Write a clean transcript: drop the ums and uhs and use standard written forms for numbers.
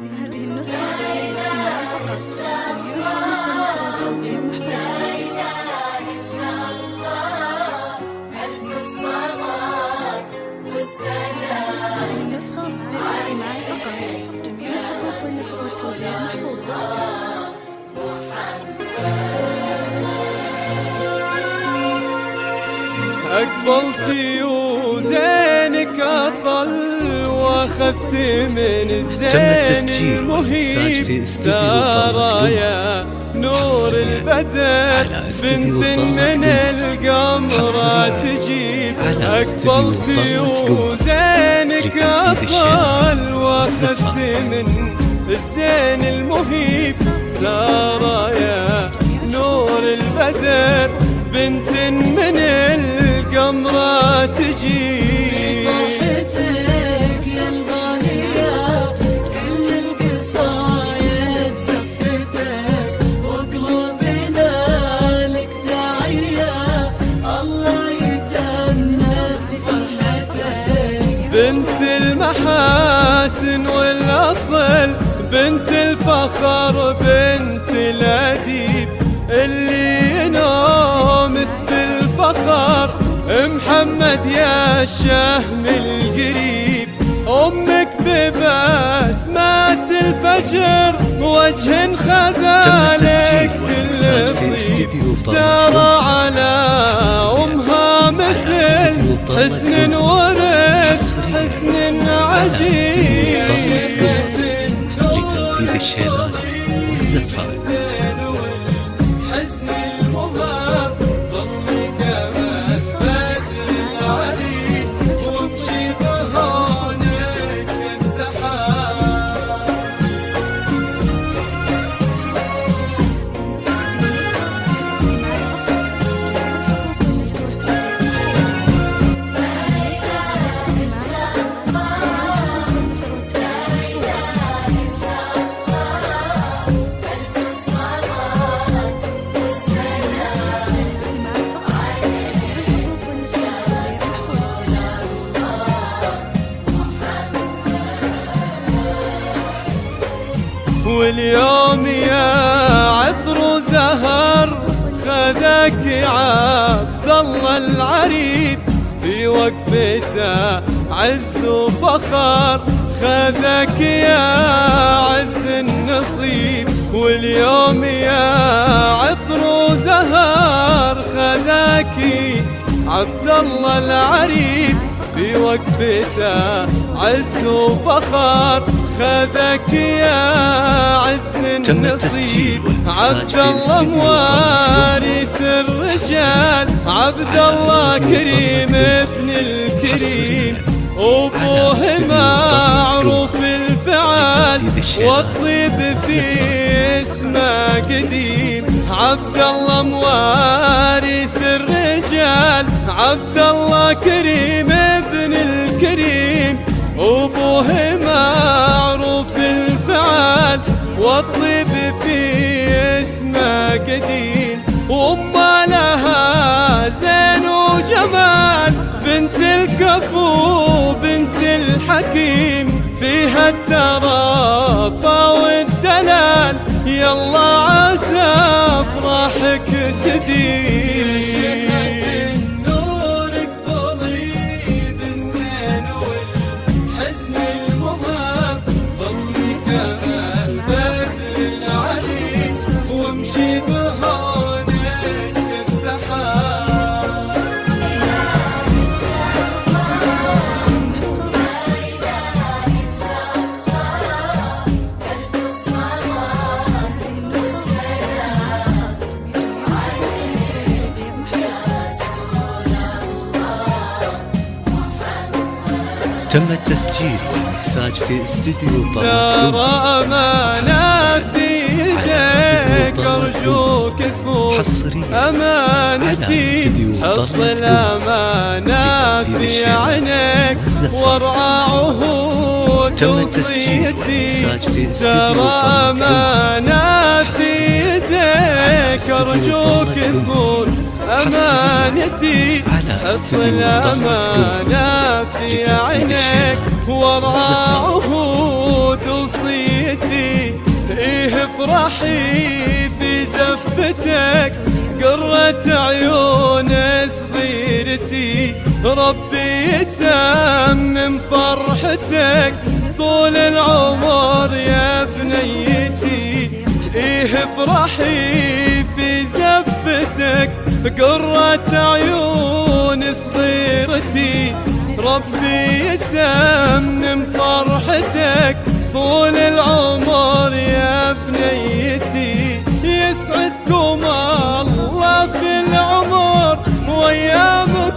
هذه النسخة للاستماع فقط. يمكنكم توزيع محفوظ. هذه النسخة للاستماع فقط. جميع الحقوق والنشر والتوزيع محفوظة. أقبلتي وزينك أطل واخذت من الزين المهيب سرايا نور البدر بنت من القمرة تجيب. أقبلتي وزينك أطل واخذت من الزين المهيب سرايا نور البدر بنت من القمرة تجي. فرحتك يا الغالية كل القصايد زفتك وقلوبنا لك داعية الله يتمم فرحتك. بنت المحاسن والأصل بنت الفخر بنت الأديب اللي ينامس بالفخر محمد يا الشهم القريب. أمك ببسمات الفجر وجه خذالك كل طيب سار على أمها مثل حسن ورد حسن عجيب. لتنفيذ الشيلات والزفات واليوم يا عطر زهر خذاك عبد الله العريب في وقفته عز وفخر خذاك يا عز النصيب. واليوم يا عطر زهر خذاك عبد الله العريب في وقفته عز وفخر خذك يا عز النصيب. عبد الله موارث الرجال عبد الله كريم ابن الكريم أبوه معروف الفعال والطيب في اسمه قديم. عبد الله موارث الرجال عبد الله كريم ابن الكريم أبوه معروف الفعال والطيب في اسمه قديم. وأمه لها زين وجمال بنت الكفو بنت الحكيم فيها الترافة والدلال يلا عسى أفراحك تديم. تم التسجيل والمكساج في استديو سار أمانة في يديك أرجوك صوت أمانتي حط الأمانة في عينك وارعى عهود وصيتي. سار أمانة في يديك أرجوك صوت أمانتي حط الأمانة في عينك وارعى عهود وصيتي. افرحي في زفتك قرة عيون صغيرتي، ربي يتمم فرحتك طول العمر يا بنيتي. إيه افرحي في زفتك قرة عيون صغيرتي، ربي يتمم فرحتك طول العمر يا بنيتي. يسعدكم الله في العمر وأيام